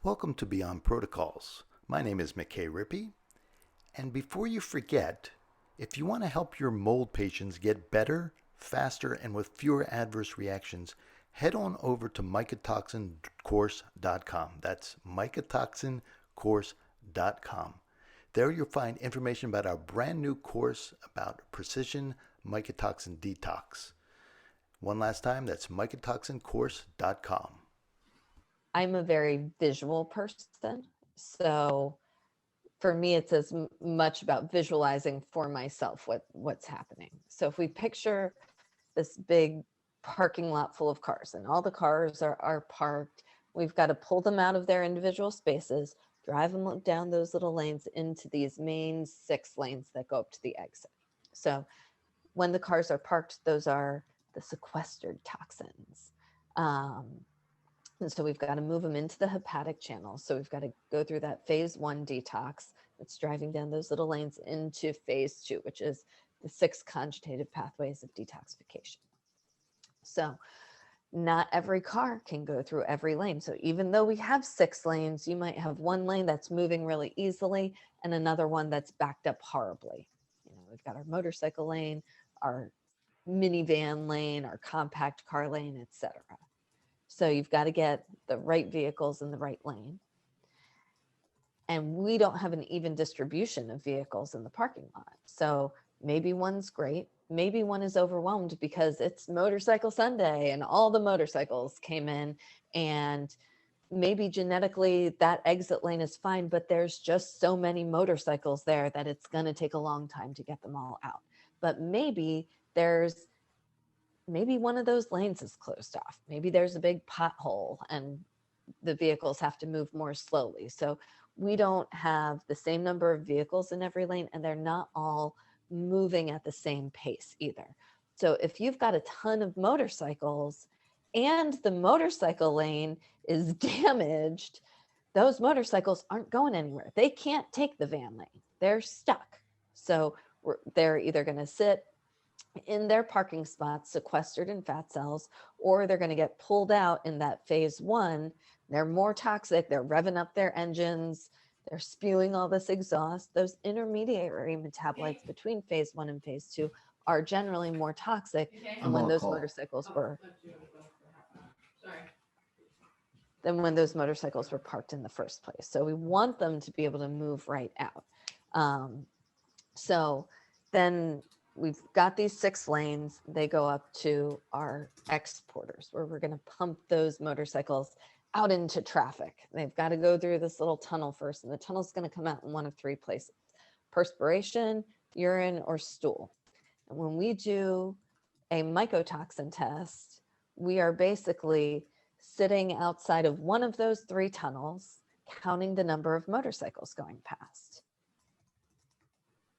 Welcome to Beyond Protocols. My name is McKay Rippey, and before you forget, if you want to help your mold patients get better, faster, and with fewer adverse reactions, head on over to mycotoxincourse.com. That's mycotoxincourse.com. There you'll find information about our brand new course about precision mycotoxin detox. One last time, that's mycotoxincourse.com. I'm a very visual person. So for me, it's as much about visualizing for myself what's happening. So if we picture this big parking lot full of cars and all the cars are parked, we've got to pull them out of their individual spaces, drive them down those little lanes into these main 6 lanes that go up to the exit. So when the cars are parked, those are the sequestered toxins. Um, and so we've got to move them into the hepatic channel. So we've got to go through that phase 1 detox that's driving down those little lanes into phase 2, which is the 6 conjugated pathways of detoxification. So not every car can go through every lane. So even though we have 6 lanes, you might have one lane that's moving really easily and another one that's backed up horribly. We've got our motorcycle lane, our minivan lane, our compact car lane, etc. So you've got to get the right vehicles in the right lane. And we don't have an even distribution of vehicles in the parking lot. So maybe one's great. Maybe one is overwhelmed because it's Motorcycle Sunday and all the motorcycles came in, and maybe genetically that exit lane is fine, but there's just so many motorcycles there that it's going to take a long time to get them all out. But maybe one of those lanes is closed off. Maybe there's a big pothole and the vehicles have to move more slowly. So we don't have the same number of vehicles in every lane, and they're not all moving at the same pace either. So if you've got a ton of motorcycles and the motorcycle lane is damaged, those motorcycles aren't going anywhere. They can't take the van lane. They're stuck. So they're either going to sit in their parking spots, sequestered in fat cells, or they're going to get pulled out in that phase 1. They're more toxic. They're revving up their engines. They're spewing all this exhaust. Those intermediary metabolites between phase 1 and phase 2 are generally more toxic than when those motorcycles were parked in the first place. So we want them to be able to move right out. So then we've got these 6 lanes. They go up to our exporters, where we're going to pump those motorcycles out into traffic. They've got to go through this little tunnel first, and the tunnel's going to come out in one of 3 places: perspiration, urine, or stool. And when we do a mycotoxin test, we are basically sitting outside of one of those 3 tunnels, counting the number of motorcycles going past.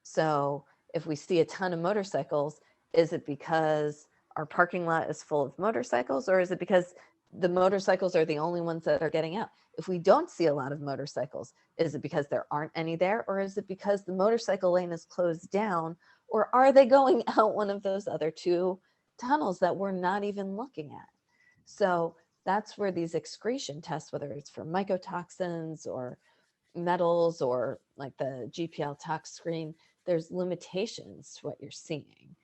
So if we see a ton of motorcycles, is it because our parking lot is full of motorcycles, or is it because the motorcycles are the only ones that are getting out? If we don't see a lot of motorcycles, is it because there aren't any there, or is it because the motorcycle lane is closed down, or are they going out one of those other 2 tunnels that we're not even looking at? So that's where these excretion tests, whether it's for mycotoxins or metals or like the GPL tox screen, there's limitations to what you're seeing.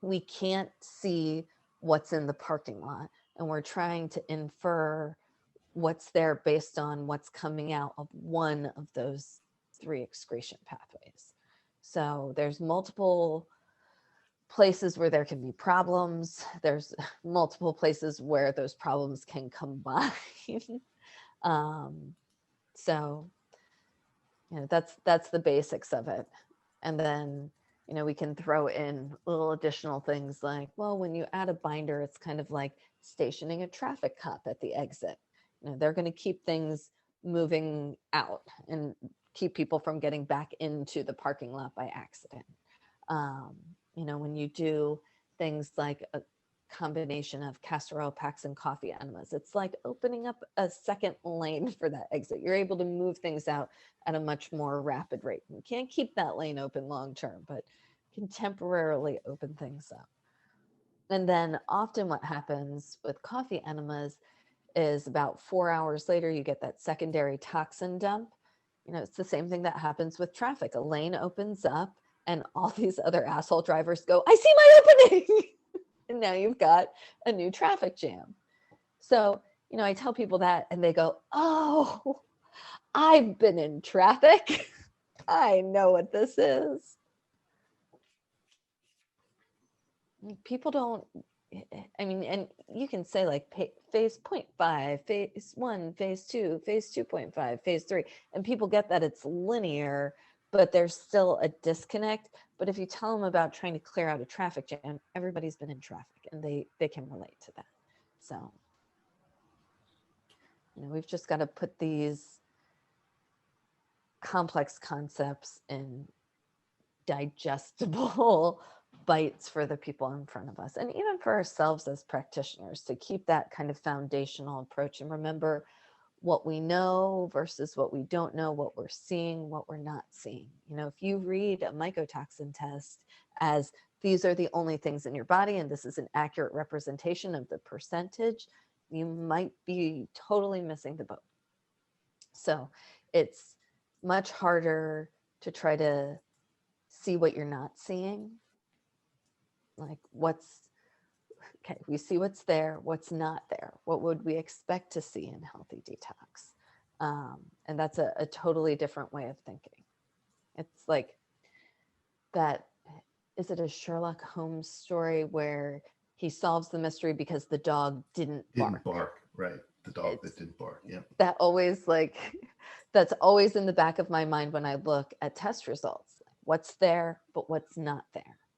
We can't see what's in the parking lot, and we're trying to infer what's there based on what's coming out of one of those 3 excretion pathways. So there's multiple places where there can be problems. There's multiple places where those problems can combine. So that's the basics of it. And then we can throw in little additional things like, well, when you add a binder, it's kind of like stationing a traffic cop at the exit. They're going to keep things moving out and keep people from getting back into the parking lot by accident. When you do things like a combination of castor oil packs and coffee enemas, it's like opening up a second lane for that exit. You're able to move things out at a much more rapid rate. You can't keep that lane open long term, but can temporarily open things up. And then often what happens with coffee enemas is about 4 hours later, you get that secondary toxin dump. It's the same thing that happens with traffic. A lane opens up and all these other asshole drivers go, I see my opening. And now you've got a new traffic jam. So, I tell people that and they go, oh, I've been in traffic. I know what this is. People don't, and you can say like phase 0.5, phase 1, phase 2, phase 2.5, phase 3, and people get that it's linear, but there's still a disconnect. But if you tell them about trying to clear out a traffic jam, everybody's been in traffic and they can relate to that. So, we've just got to put these complex concepts in digestible bites for the people in front of us, and even for ourselves as practitioners, to keep that kind of foundational approach and remember what we know versus what we don't know, what we're seeing, what we're not seeing. If you read a mycotoxin test as these are the only things in your body and this is an accurate representation of the percentage, you might be totally missing the boat. So it's much harder to try to see what you're not seeing. Like okay, we see what's there, what's not there. What would we expect to see in healthy detox? And that's a totally different way of thinking. It's like that, is it a Sherlock Holmes story where he solves the mystery because the dog didn't bark? Right. The dog that didn't bark. Yeah. That always that's always in the back of my mind when I look at test results. What's there, but what's not there.